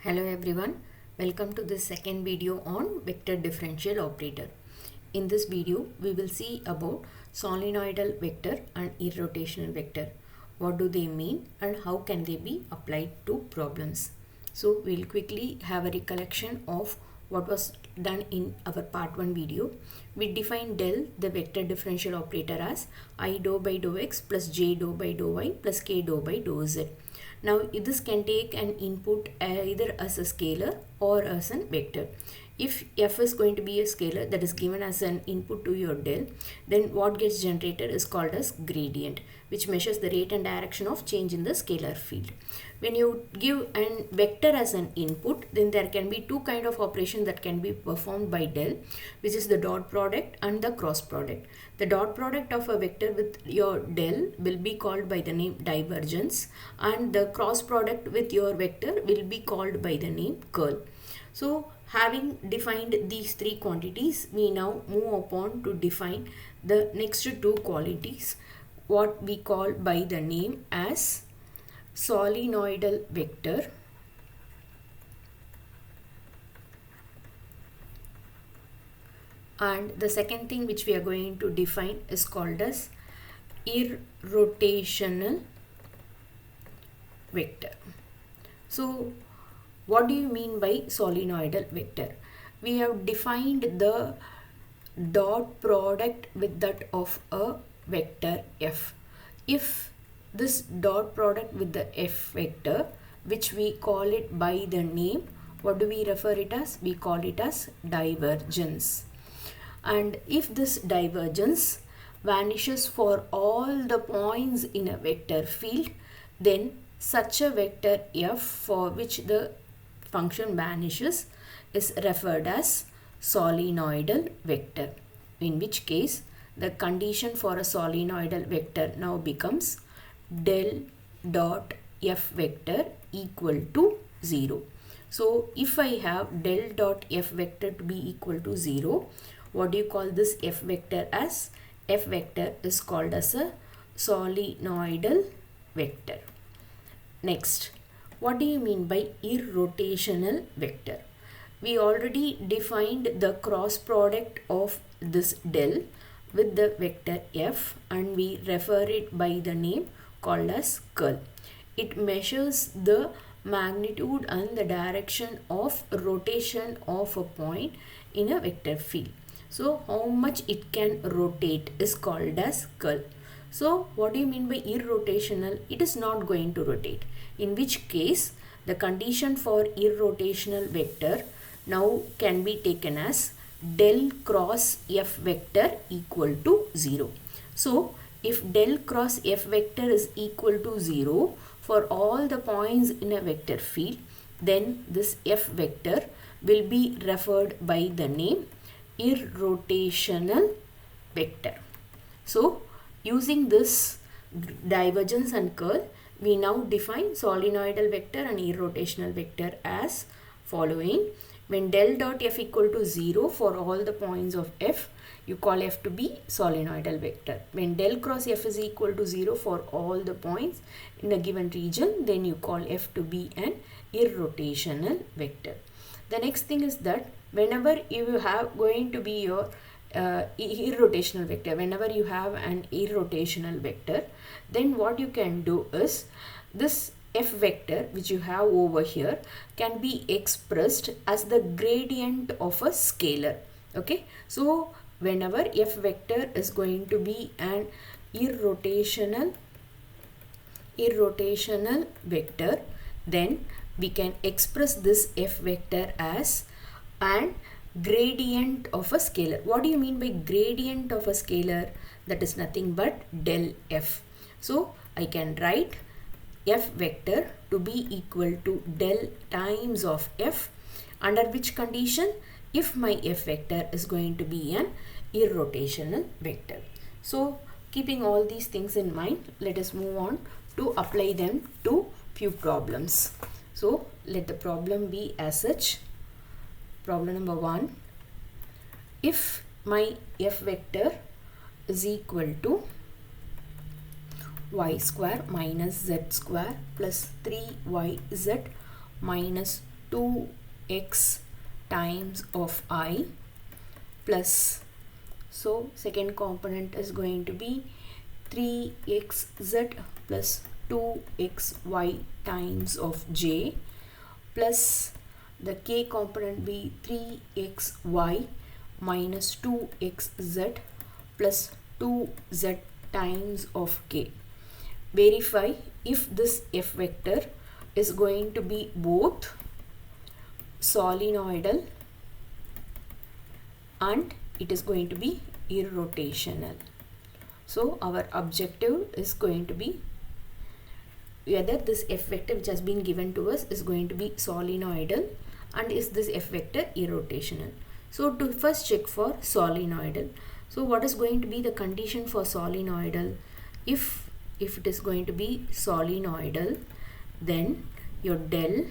Hello everyone, welcome to the second video on vector differential operator. In this video, we will see about solenoidal vector and irrotational vector. What do they mean and how can they be applied to problems? So we'll quickly have a recollection of what was done in our part 1 video. We defined del, the vector differential operator, as I dou by dou x plus j dou by dou y plus k dou by dou z. Now this can take an input either as a scalar or as a vector. If f is going to be a scalar that is given as an input to your del, then what gets generated is called as gradient, which measures the rate and direction of change in the scalar field. When you give a vector as an input, then there can be two kind of operations that can be performed by del, which is the dot product and the cross product. The dot product of a vector with your del will be called by the name divergence, and the cross product with your vector will be called by the name curl. So having defined these three quantities, we now move upon to define the next two qualities, what we call by the name as solenoidal vector and the second thing which we are going to define is called as irrotational vector. So what do you mean by solenoidal vector? We have defined the dot product with that of a vector f. If this dot product with the f vector, which we call it by the name, what do we refer it as? We call it as divergence. And if this divergence vanishes for all the points in a vector field, then such a vector f for which the function vanishes is referred as solenoidal vector, in which case the condition for a solenoidal vector now becomes del dot f vector equal to 0. So if I have del dot f vector to be equal to 0, what do you call this f vector as? F vector is called as a solenoidal vector. Next, what do you mean by irrotational vector? We already defined the cross product of this del with the vector f, and we refer it by the name called as curl. It measures the magnitude and the direction of rotation of a point in a vector field. So how much it can rotate is called as curl. So what do you mean by irrotational? It is not going to rotate, in which case the condition for irrotational vector now can be taken as del cross f vector equal to 0. So if del cross f vector is equal to 0 for all the points in a vector field, then this f vector will be referred by the name irrotational vector. So using this divergence and curl, we now define solenoidal vector and irrotational vector as following. When del dot f equal to 0 for all the points of f, you call f to be solenoidal vector. When del cross f is equal to 0 for all the points in a given region, then you call f to be an irrotational vector. The next thing is that whenever you have going to be your irrotational vector, whenever you have an irrotational vector, then what you can do is this f vector which you have over here can be expressed as the gradient of a scalar. Okay, so whenever f vector is going to be an irrotational vector, then we can express this f vector as an gradient of a scalar. What do you mean by gradient of a scalar? That is nothing but del f. So I can write f vector to be equal to del times of f, under which condition? If my f vector is going to be an irrotational vector. So keeping all these things in mind, let us move on to apply them to few problems. So let the problem be as such. Problem number 1. If my f vector is equal to y square minus z square plus 3yz minus 2x times of I plus, so second component is going to be 3xz plus 2xy times of j plus the k component be 3xy minus 2xz plus 2z times of k. Verify if this f vector is going to be both solenoidal and it is going to be irrotational. So our objective is going to be whether this f vector which has been given to us is going to be solenoidal and is this f vector irrotational. So to first check for solenoidal, so what is going to be the condition for solenoidal? If it is going to be solenoidal, then your del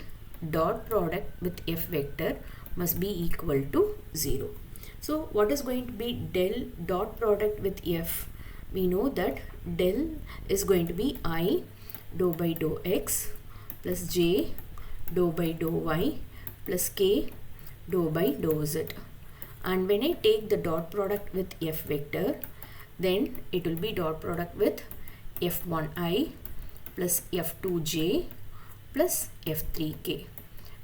dot product with f vector must be equal to 0. So what is going to be del dot product with f? We know that del is going to be I dou by dou x plus j dou by dou y plus k dou by dou z. And when I take the dot product with f vector, then it will be dot product with f1i plus f2j plus f3k.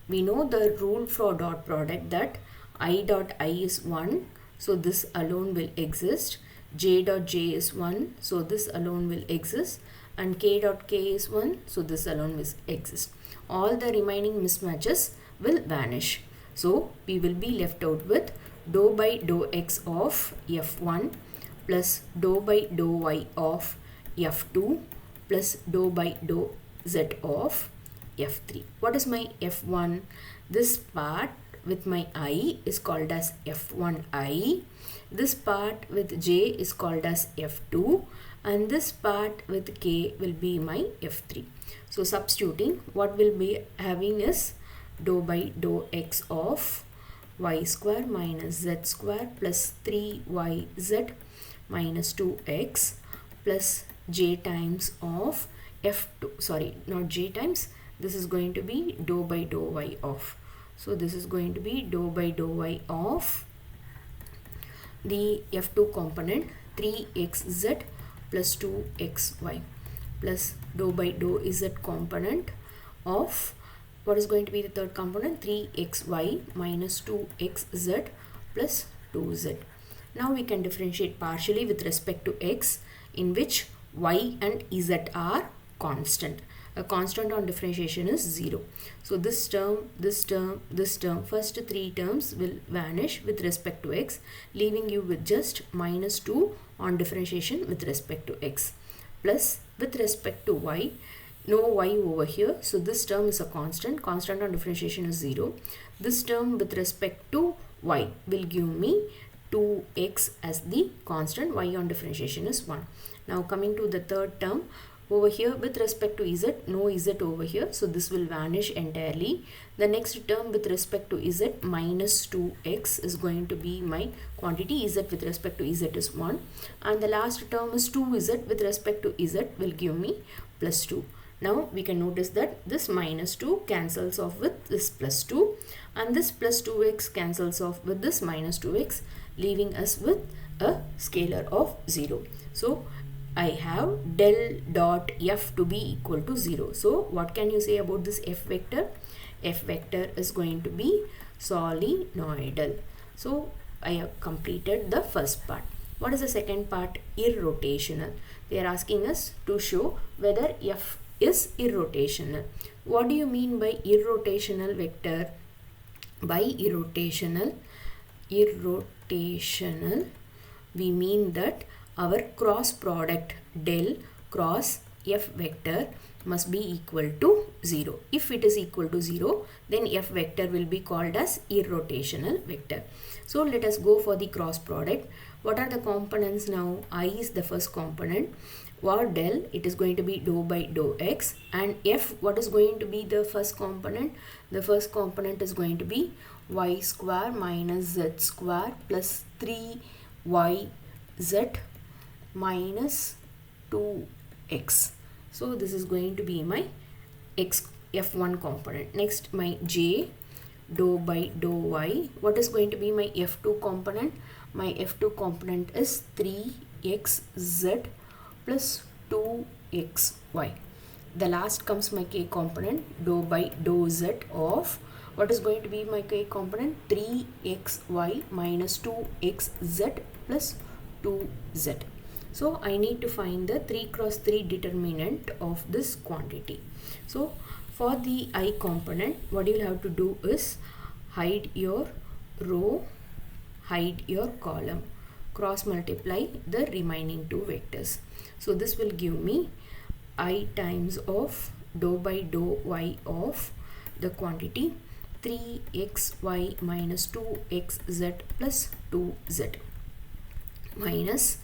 We know the rule for dot product that I dot I is 1, so this alone will exist. J dot j is 1, so this alone will exist. And k dot k is 1, so this alone will exist. All the remaining mismatches will vanish. So we will be left out with dou by dou x of f1 plus dou by dou y of f2 plus dou by dou z of f3. What is my f1? This part with my I is called as f1i. This part with j is called as f2 and this part with k will be my f3. So substituting, what we'll be having is dou by dou x of y square minus z square plus 3yz minus 2x plus j times of f2, sorry, not j times, this is going to be dou by dou y of, so this is going to be dou by dou y of the f2 component 3xz plus 2xy plus dou by dou z component of what is going to be the third component 3xy minus 2xz plus 2z. Now we can differentiate partially with respect to x in which y and z are constant. A constant on differentiation is 0. So this term, first three terms will vanish with respect to x, leaving you with just minus 2 on differentiation with respect to x. Plus with respect to y, no y over here, so this term is a constant on differentiation is 0. This term with respect to y will give me 2x as the constant, y on differentiation is 1. Now coming to the third term, over here with respect to z, no z over here, so this will vanish entirely. The next term with respect to z minus 2x is going to be my quantity, z with respect to z is 1, and the last term is 2z with respect to z will give me plus 2. Now we can notice that this minus 2 cancels off with this plus 2 and this plus 2x cancels off with this minus 2x, leaving us with a scalar of 0. So I have del dot f to be equal to 0. So what can you say about this f vector? F vector is going to be solenoidal. So I have completed the first part. What is the second part? Irrotational. They are asking us to show whether f is irrotational. What do you mean by irrotational vector? By irrotational, we mean that our cross product del cross f vector must be equal to 0. If it is equal to 0, then f vector will be called as irrotational vector. So let us go for the cross product. What are the components now? I is the first component. For del, it is going to be dou by dou x, and f, what is going to be the first component? The first component is going to be y square minus z square plus 3yz minus 2x. So this is going to be my x f1 component. Next my j, dou by dou y. What is going to be my F2 component? My F2 component is 3xz plus 2xy. The last comes my k component, dou by dou z of, what is going to be my k component? 3xy minus 2xz plus 2z. So I need to find the 3 cross 3 determinant of this quantity. So for the I component, what you will have to do is hide your row, hide your column, cross multiply the remaining two vectors. So this will give me I times of dou by dou y of the quantity 3xy minus 2xz plus 2z minus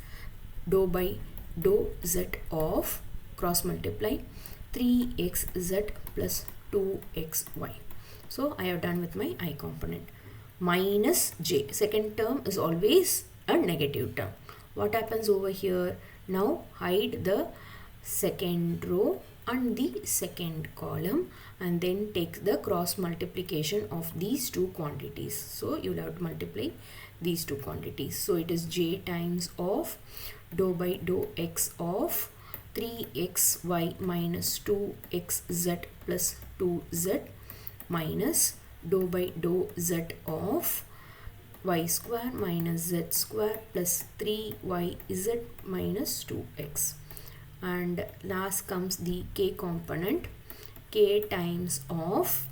dou by dou z of, cross multiply, 3xz plus 2xy. So I have done with my I component. Minus j, second term is always a negative term. What happens over here? Now hide the second row and the second column and then take the cross multiplication of these two quantities. So you will have to multiply these two quantities. So it is j times of dou by dou x of 3xy minus 2xz plus 2z minus dou by dou z of y square minus z square plus 3yz minus 2x. And last comes the k component, k times of,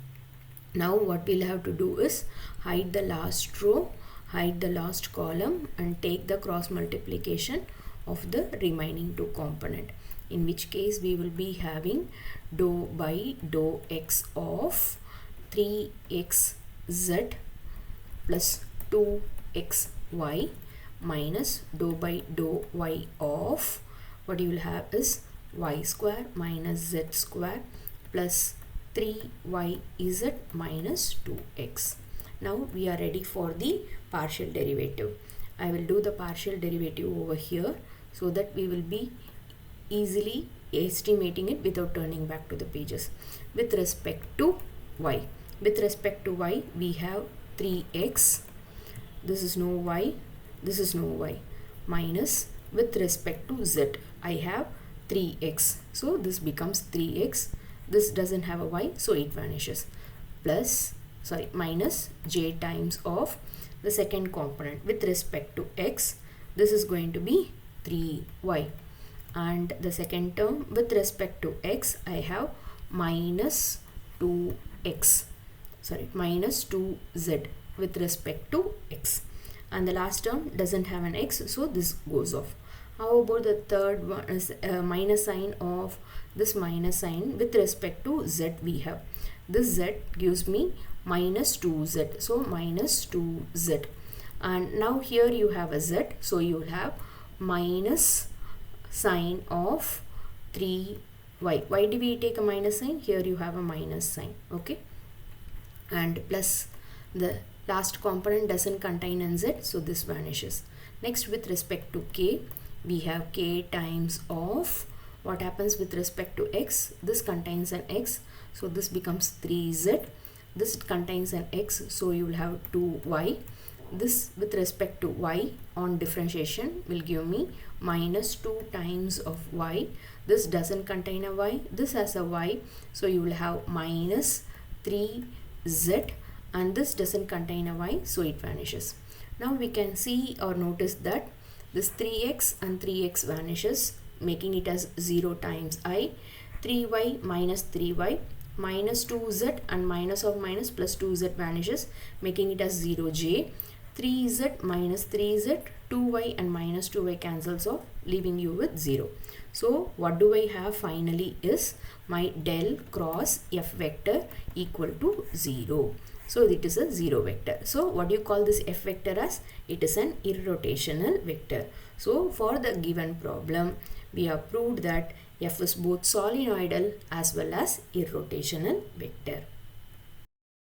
now what we'll have to do is hide the last row, hide the last column and take the cross multiplication of the remaining two component, in which case we will be having dou by dou x of 3xz plus 2xy minus dou by dou y of, what you will have is y square minus z square plus 3yz minus 2x. Now we are ready for the partial derivative. I will do the partial derivative over here so that we will be easily estimating it without turning back to the pages. With respect to y, with respect to y we have 3x, this is no y, this is no y, minus with respect to z I have 3x, so this becomes 3x, this doesn't have a y so it vanishes, plus minus j times of the second component with respect to x, this is going to be 3y, and the second term with respect to x I have minus 2x, minus 2z with respect to x, and the last term doesn't have an x so this goes off. How about the third one is minus sign of this minus sign with respect to z we have, this z gives me minus 2z, so minus 2z, and now here you have a z so you will have minus sign of 3y. Why do we take a minus sign? Here you have a minus sign, okay, and plus the last component doesn't contain an z so this vanishes. Next with respect to k we have k times of, what happens with respect to x, this contains an x so this becomes 3z, this contains an x so you will have 2y, this with respect to y on differentiation will give me minus 2 times of y, this doesn't contain a y, this has a y so you will have minus 3z, and this doesn't contain a y so it vanishes. Now we can see or notice that this 3x and 3x vanishes, making it as 0 times I, 3y minus 3y minus 2z and minus of minus plus 2z vanishes, making it as 0j, 3z minus 3z, 2y and minus 2y cancels off, leaving you with 0. So what do I have finally is my del cross f vector equal to 0. So it is a 0 vector. So what do you call this f vector as? It is an irrotational vector. So for the given problem, we have proved that f is both solenoidal as well as irrotational vector.